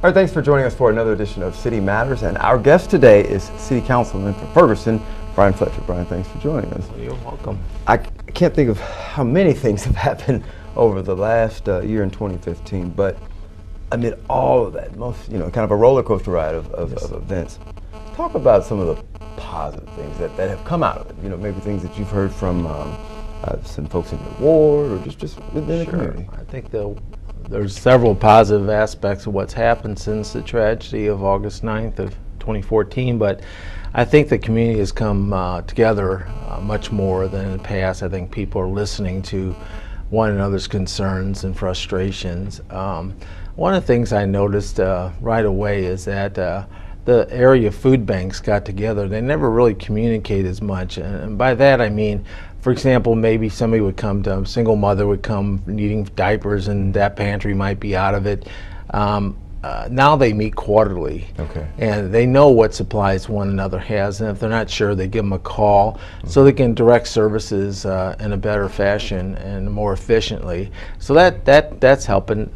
All right, thanks for joining us for another edition of City Matters. And our guest today is City Councilman for Ferguson, Brian Fletcher. Brian, thanks for joining us. You're welcome. I can't think of how many things have happened over the last year in 2015, but amid all of that, most, kind of a roller coaster ride of events. Talk about some of the positive things that have come out of it. Maybe things that you've heard from some folks in your ward or just within the community. I think there's several positive aspects of what's happened since the tragedy of August 9th of 2014, but I think the community has come together much more than in the past. I think people are listening to one another's concerns and frustrations. One of the things I noticed right away is that the area food banks got together. They never really communicated as much, and by that I mean, for example, maybe somebody would come to, a single mother would come needing diapers and that pantry might be out of it. Now they meet quarterly, and they know what supplies one another has, and if they're not sure, they give them a call so they can direct services in a better fashion and more efficiently. So that's helping.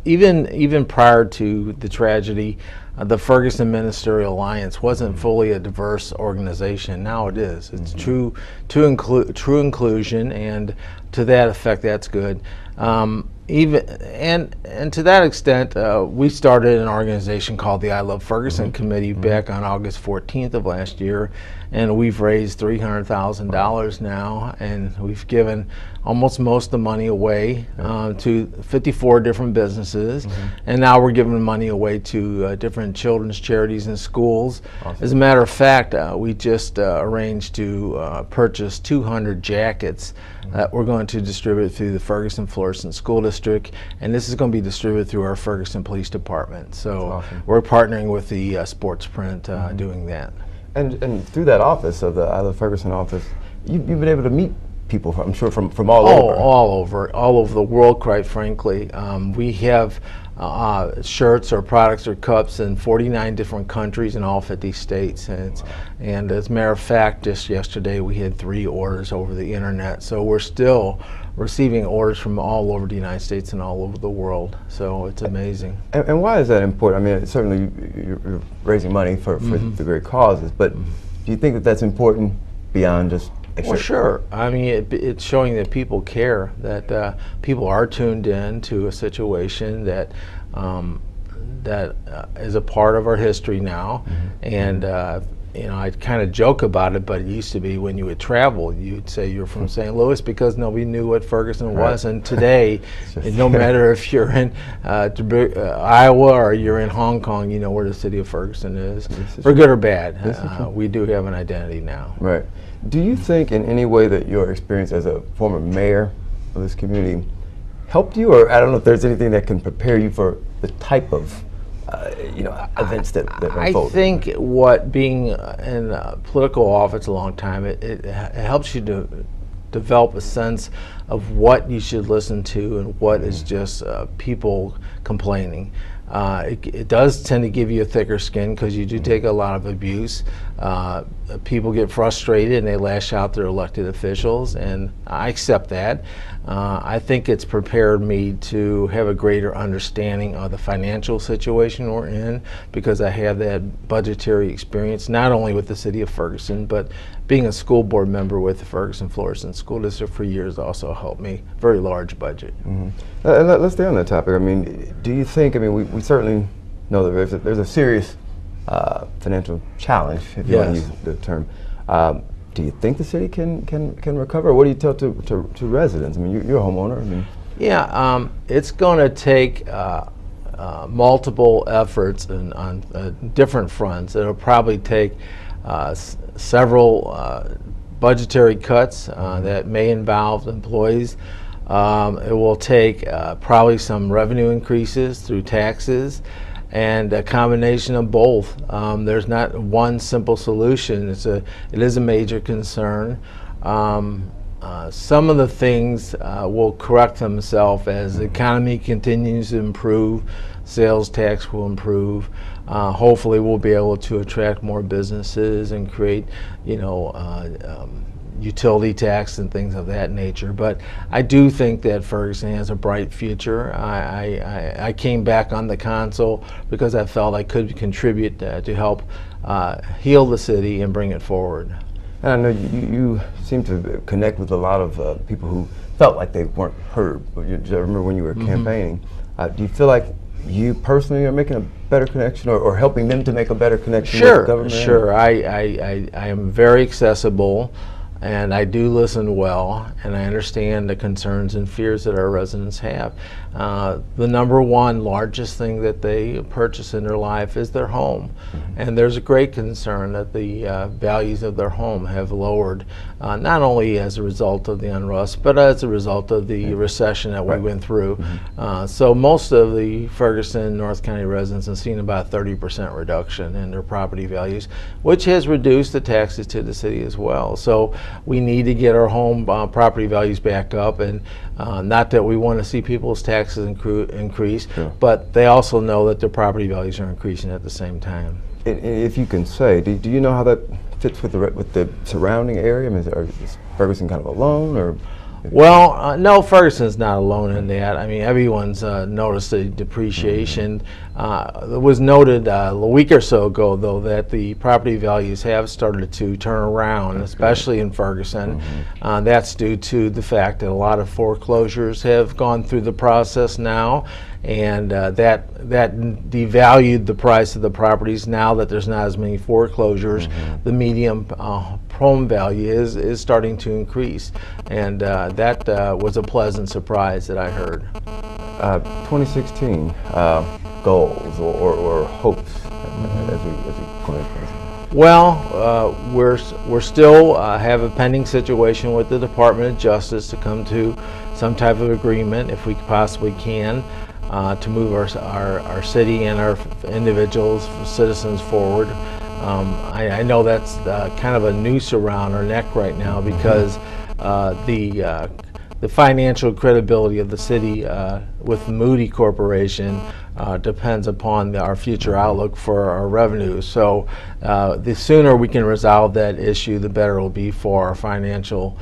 Even prior to the tragedy, the Ferguson Ministerial Alliance wasn't fully a diverse organization. Now it is. It's true inclusion, and to that effect, that's good. And to that extent, we started an organization called the I Love Ferguson Committee back on August 14th of last year, and we've raised $300,000 now, and we've given almost most of the money away to 54 different businesses, and now we're giving money away to different children's charities and schools. As a matter of fact, we just arranged to purchase 200 jackets that we're going to distribute through the Ferguson Florissant School District, and this is going to be distributed through our Ferguson Police Department. So we're partnering with the Sports Print doing that. And through that office of the I Love Ferguson office, you've been able to meet people, I'm sure, from all over. All over the world, quite frankly. We have shirts or products or cups in 49 different countries in all 50 states. And as a matter of fact, just yesterday we had 3 orders over the internet. So we're still receiving orders from all over the United States and all over the world. So it's amazing. And why is that important? I mean, certainly you're raising money for the great causes, but do you think that that's important beyond just extra? Well, sure. I mean, it's showing that people care, that people are tuned in to a situation that is a part of our history now, and I kind of joke about it, but it used to be when you would travel, you'd say you're from St. Louis because nobody knew what Ferguson was, and today, no matter if you're in Iowa or you're in Hong Kong, you know where the city of Ferguson is, for good or bad. We do have an identity now. Right. Do you think in any way that your experience as a former mayor of this community helped you, or I don't know if there's anything that can prepare you for the type of events that unfold? I think what being in political office a long time, it helps you to develop a sense of what you should listen to and what is just people complaining. It does tend to give you a thicker skin because you do take a lot of abuse. People get frustrated and they lash out their elected officials, and I accept that. I think it's prepared me to have a greater understanding of the financial situation we're in because I have that budgetary experience, not only with the city of Ferguson, but being a school board member with the Ferguson Florissant School District for years also helped me. Very large budget. Let's stay on that topic. I mean, do you think, we certainly know that there's a serious financial challenge, if you want to use the term. Do you think the city can recover? What do you tell to residents? I mean, you're a homeowner. Yeah, it's going to take multiple efforts on different fronts. It'll probably take several budgetary cuts that may involve employees. It will take probably some revenue increases through taxes, and a combination of both. There's not one simple solution. It is a major concern. Some of the things will correct themselves as the economy continues to improve. Sales tax will improve. Hopefully we'll be able to attract more businesses and create, utility tax and things of that nature. But I do think that Ferguson has a bright future. I came back on the council because I felt I could contribute to help heal the city and bring it forward. And I know you seem to connect with a lot of people who felt like they weren't heard. I remember when you were campaigning. Do you feel like you personally are making a better connection, or helping them to make a better connection with the government? Sure. I am very accessible, and I do listen well, and I understand the concerns and fears that our residents have. The number one largest thing that they purchase in their life is their home. And there's a great concern that the values of their home have lowered, not only as a result of the unrest, but as a result of the recession that we went through. So most of the Ferguson, North County residents have seen about a 30% reduction in their property values, which has reduced the taxes to the city as well. So we need to get our home property values back up, and not that we want to see people's taxes increase, but they also know that their property values are increasing at the same time. If you can say, do you know how that fits with the surrounding area? I mean, is Ferguson kind of alone, or? Well, no, Ferguson's not alone in that. I mean, everyone's noticed the depreciation. It was noted a week or so ago, though, that the property values have started to turn around, especially in Ferguson. That's due to the fact that a lot of foreclosures have gone through the process now, and that devalued the price of the properties. Now that there's not as many foreclosures, the median home value is starting to increase, and that was a pleasant surprise that I heard. 2016 goals or hopes as we go into. Well, we're still have a pending situation with the Department of Justice to come to some type of agreement, if we possibly can, to move our city and our individuals, citizens forward. I know that's kind of a noose around our neck right now, because the financial credibility of the city with Moody Corporation depends upon our future outlook for our revenue. So the sooner we can resolve that issue, the better it will be for our financial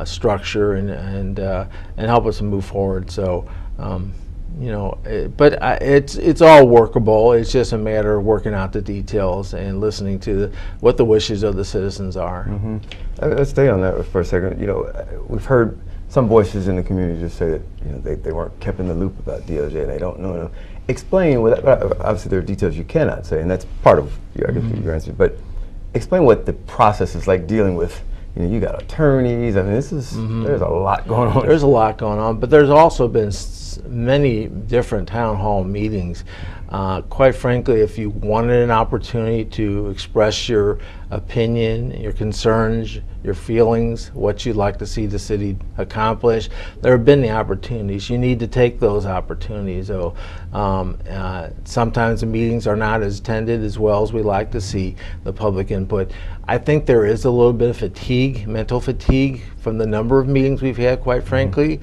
structure and help us move forward. So. You know, but it's all workable. It's just a matter of working out the details and listening to what the wishes of the citizens are. Let's stay on that for a second. You know, we've heard some voices in the community just say that they weren't kept in the loop about DOJ and they don't know. Explain what. Obviously, there are details you cannot say, and that's part of your answer. But explain what the process is like dealing with. You know, you got attorneys. I mean, this is there's a lot going on. There's a lot going on, but there's also been many different town hall meetings. Quite frankly, if you wanted an opportunity to express your opinion, your concerns, your feelings, what you'd like to see the city accomplish, there have been the opportunities. You need to take those opportunities. So sometimes the meetings are not as attended as well as we like to see the public input. I think there is a little bit of fatigue, mental fatigue, from the number of meetings we've had, quite frankly.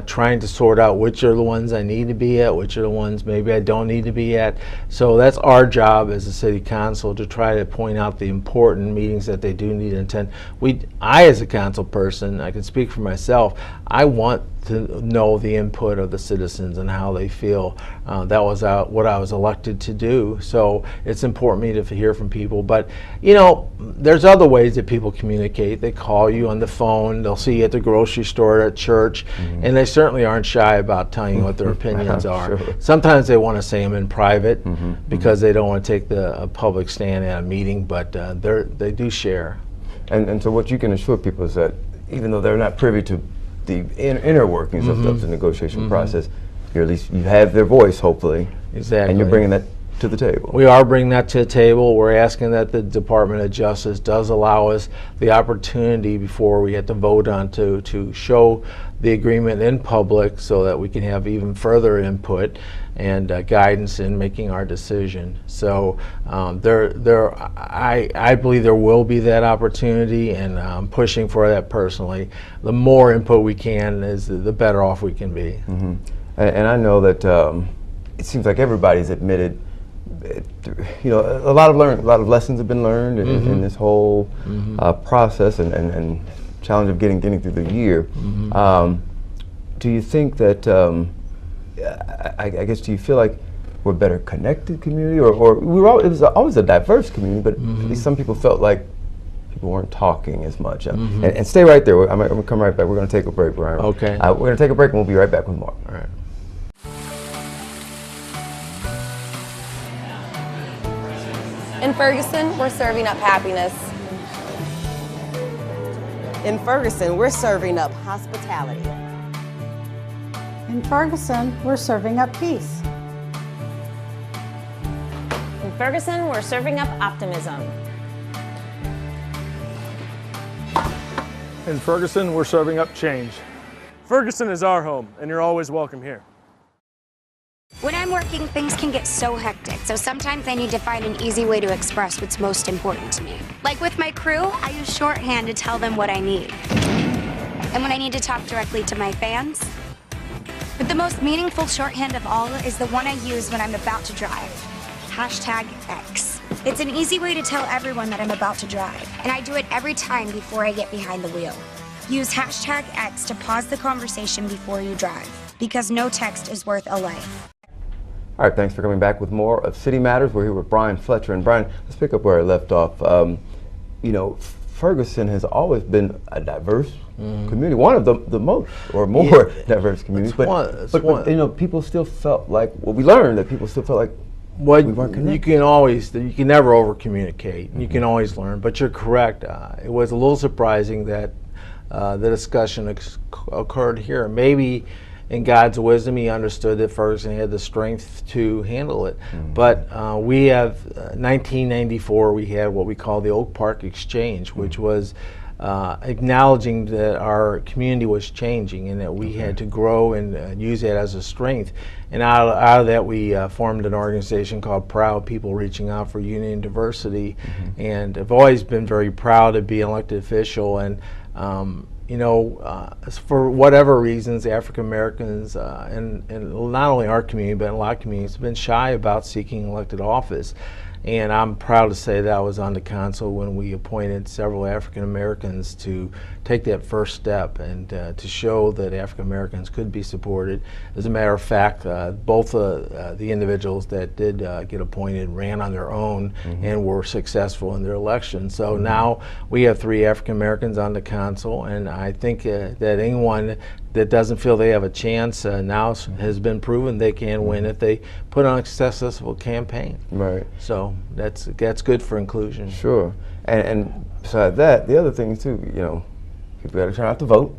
Trying to sort out which are the ones I need to be at, which are the ones maybe I don't need to be at. So that's our job as a city council, to try to point out the important meetings that they do need to attend. I, as a council person, I can speak for myself, I want to know the input of the citizens and how they feel. That was what I was elected to do. So it's important to me to hear from people. But you know, there's other ways that people communicate. They call you on the phone, they'll see you at the grocery store, at church, and they certainly aren't shy about telling you what their opinions are. Sure. Sometimes they want to say them in private because they don't want to take the public stand at a meeting, but they do share. And so what you can assure people is that even though they're not privy to the inner workings of the negotiation process, at least you have their voice, hopefully. Exactly. And you're bringing that to the table. We are bringing that to the table. We're asking that the Department of Justice does allow us the opportunity before we have to vote on to show the agreement in public, so that we can have even further input and guidance in making our decision. So I believe there will be that opportunity, and I'm pushing for that personally. The more input we can, is the better off we can be. And I know that it seems like everybody's admitted you know, a lot of lessons have been learned in this whole process and challenge of getting through the year. Do you think that, I guess, do you feel like we're a better connected community, or it was always a diverse community, but at least some people felt like people weren't talking as much. And stay right there. I'm going to come right back. We're going to take a break, Brian. Okay. We're going to take a break and we'll be right back with more. All right. In Ferguson, we're serving up happiness. In Ferguson, we're serving up hospitality. In Ferguson, we're serving up peace. In Ferguson, we're serving up optimism. In Ferguson, we're serving up change. Ferguson is our home, and you're always welcome here. When I'm working, things can get so hectic, so sometimes I need to find an easy way to express what's most important to me. Like with my crew, I use shorthand to tell them what I need. And when I need to talk directly to my fans, but the most meaningful shorthand of all is the one I use when I'm about to drive. #X. It's an easy way to tell everyone that I'm about to drive, and I do it every time before I get behind the wheel. Use #X to pause the conversation before you drive, because no text is worth a life. All right, thanks for coming back with more of City Matters. We're here with Brian Fletcher. And Brian, let's pick up where I left off. You know, Ferguson has always been a diverse community, one of the most or more diverse communities. But you know, people still felt like, well, we learned that people still felt like we weren't connected. You can never over communicate. You can always learn. But you're correct. It was a little surprising that the discussion occurred here. Maybe in God's wisdom, he understood that Ferguson had the strength to handle it. But we have, 1994, we had what we call the Oak Park Exchange, which was acknowledging that our community was changing and that we had to grow and use that as a strength. And out of that, we formed an organization called Proud People Reaching Out for Unity and Diversity. And I've always been very proud to be an elected official. And you know, for whatever reasons, African Americans and not only our community, but in a lot of communities, have been shy about seeking elected office. And I'm proud to say that I was on the council when we appointed several African Americans to take that first step and to show that African Americans could be supported. As a matter of fact, both the individuals that did get appointed ran on their own and were successful in their election. So now we have 3 African Americans on the council, and I think that anyone that doesn't feel they have a chance now has been proven they can win if they put on a successful campaign. Right. So that's good for inclusion. Sure. And besides that, the other thing too, you know, people got to turn out to vote.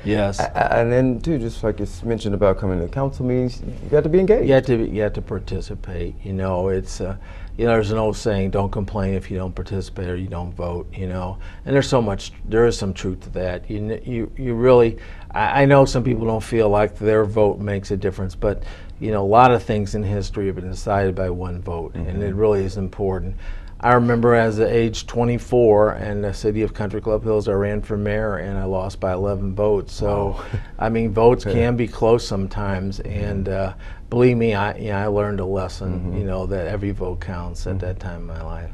Yes. And then too, just like it's mentioned about coming to council meetings, you got to be engaged. You have to participate. You know, it's you know, there's an old saying, don't complain if you don't participate or you don't vote, you know. And there is some truth to that. You really, I know some people don't feel like their vote makes a difference, but you know, a lot of things in history have been decided by one vote, and it really is important. I remember as age 24 in the city of Country Club Hills, I ran for mayor and I lost by 11 votes. So, I mean, votes can be close sometimes, and believe me, I learned a lesson, you know, that every vote counts at that time in my life.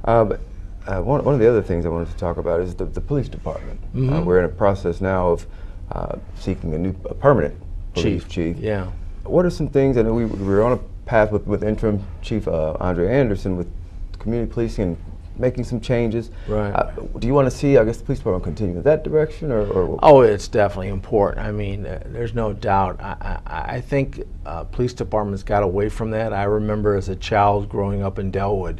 But one of the other things I wanted to talk about is the police department. We're in a process now of seeking a permanent police chief. Yeah. What are some things, I know we were on a path with interim Chief Andre Anderson with community policing and making some changes. Right. Do you want to see, I guess, the police department continue in that direction, or? Oh, it's definitely important. I mean, there's no doubt. I think police departments got away from that. I remember as a child growing up in Delwood,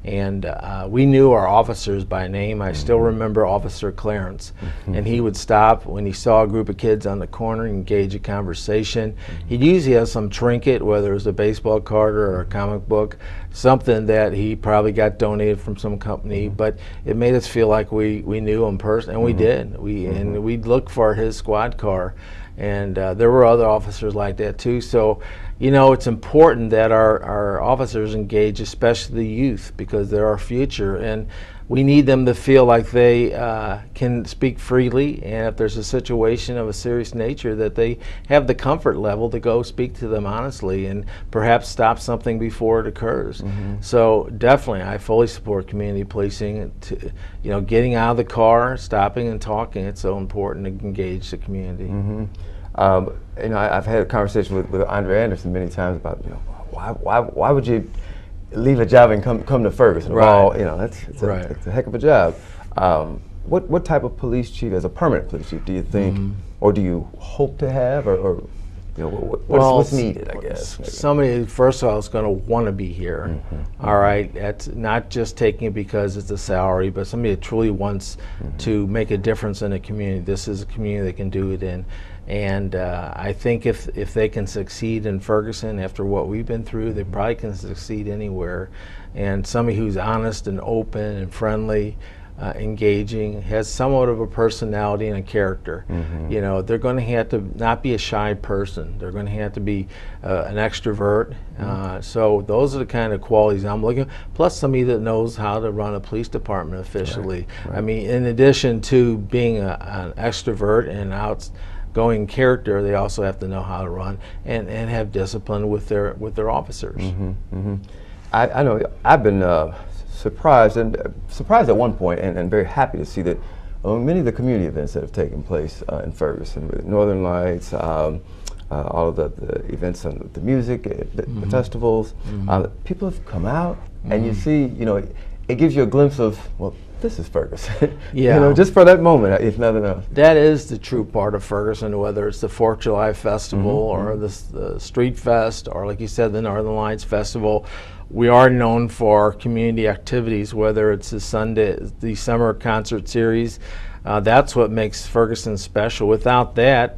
and we knew our officers by name. I still remember Officer Clarence, and he would stop when he saw a group of kids on the corner and engage a conversation. He'd usually have some trinket, whether it was a baseball card or a comic book, something that he probably got donated from some company, but it made us feel like we knew him personally, and we did. And we'd look for his squad car, and there were other officers like that too. So, you know, it's important that our officers engage, especially the youth, because they're our future. And we need them to feel like they can speak freely, and if there's a situation of a serious nature, that they have the comfort level to go speak to them honestly and perhaps stop something before it occurs. So definitely, I fully support community policing. To, getting out of the car, stopping and talking. It's so important to engage the community. I've had a conversation with Andre Anderson many times about why would you leave a job and come to Ferguson? Right. Well, it's a heck of a job. What type of police chief, as a permanent police chief, do you think, or do you hope to have, or what's needed, I guess? Somebody, first of all, is going to want to be here. All right, that's not just taking it because it's a salary, but somebody that truly wants to make a difference in a community. This is a community they can do it in. And I think if they can succeed in Ferguson after what we've been through, they probably can succeed anywhere. And somebody who's honest and open and friendly, engaging, has somewhat of a personality and a character. They're going to have to not be a shy person. They're going to have to be an extrovert. So those are the kind of qualities I'm looking for. Plus somebody that knows how to run a police department efficiently. Right. I mean, in addition to being an extrovert and outgoing character, they also have to know how to run and have discipline with their officers. I know I've been surprised at one point, and very happy to see that many of the community events that have taken place in Ferguson, with Northern Lights, all of the events on the music, the festivals, people have come out, and you see, it gives you a glimpse of, well, this is Ferguson. Just for that moment, if nothing else. That is the true part of Ferguson, whether it's the 4th of July Festival or the Street Fest, or like you said, the Northern Lights Festival. We are known for our community activities, whether it's the summer concert series. That's what makes Ferguson special. Without that,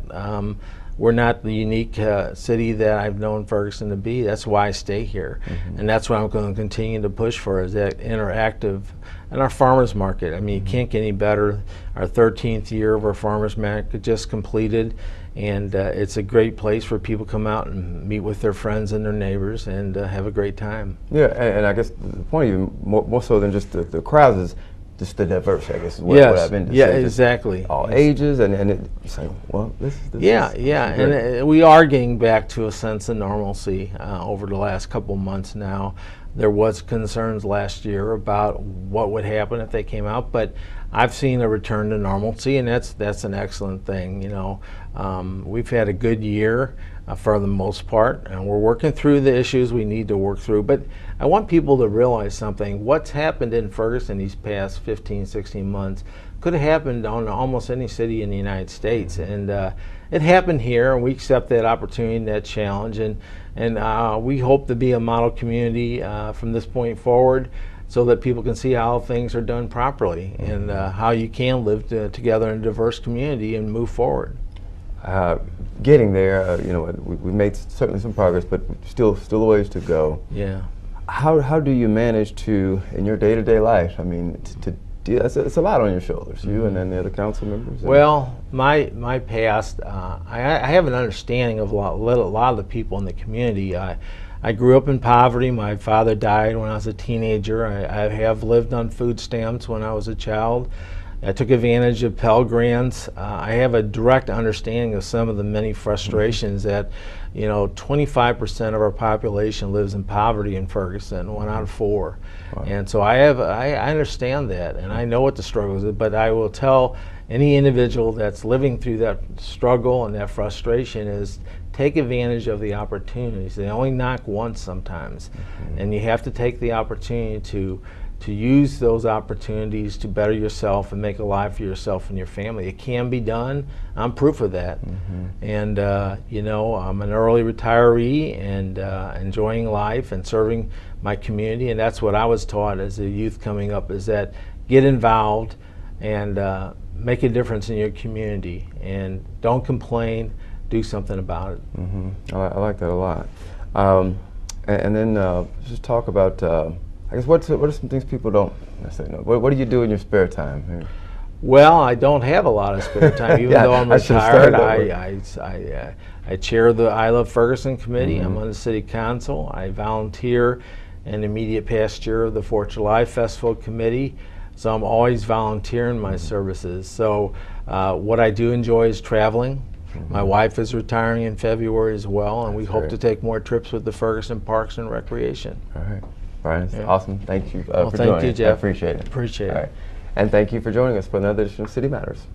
we're not the unique city that I've known Ferguson to be. That's why I stay here. And that's what I'm going to continue to push for, is that interactive. And our farmers market, I mean, you can't get any better. Our 13th year of our farmers market just completed, and it's a great place where people come out and meet with their friends and their neighbors and have a great time. Yeah, and I guess the point, even more so than just the crowds, is just the diversity, I guess, is what I've been to yeah, say. exactly. All ages, and you say, well, this is and we are getting back to a sense of normalcy over the last couple months now. There was concerns last year about what would happen if they came out, but I've seen a return to normalcy, and that's an excellent thing. We've had a good year for the most part, and we're working through the issues we need to work through. But I want people to realize something. What's happened in Ferguson these past 15, 16 months could have happened on almost any city in the United States, and it happened here, and we accept that opportunity and that challenge, and we hope to be a model community from this point forward, so that people can see how things are done properly and how you can live together in a diverse community and move forward. Getting there, we made certainly some progress, but still a ways to go. Yeah. How do you manage to, in your day-to-day life, I mean, it's a lot on your shoulders, you and then the other council members? Well, my past, I have an understanding of a lot of the people in the community. I grew up in poverty. My father died when I was a teenager. I have lived on food stamps when I was a child. I took advantage of Pell Grants. I have a direct understanding of some of the many frustrations that, 25% of our population lives in poverty in Ferguson, 1 out of 4. Wow. And so I understand that, and I know what the struggle is, but I will tell any individual that's living through that struggle and that frustration is take advantage of the opportunities. They only knock once sometimes, and you have to take the opportunity to use those opportunities to better yourself and make a life for yourself and your family. It can be done. I'm proof of that. And I'm an early retiree and enjoying life and serving my community, and that's what I was taught as a youth coming up, is that get involved and make a difference in your community, and don't complain, do something about it. I like that a lot. And then just talk about, I guess, what are some things people don't necessarily know? What do you do in your spare time? Well, I don't have a lot of spare time, even though I'm retired. I chair the I Love Ferguson committee. I'm on the city council. I volunteer in the immediate past year of the 4th of July Festival committee. So I'm always volunteering my services. So what I do enjoy is traveling. My wife is retiring in February as well, and we hope to take more trips with the Ferguson Parks and Recreation. All right. Brian, Yeah. awesome. Thank you Well, for thank joining you, us. Jeff. I appreciate it. Appreciate All it. right. And thank you for joining us for another edition of City Matters.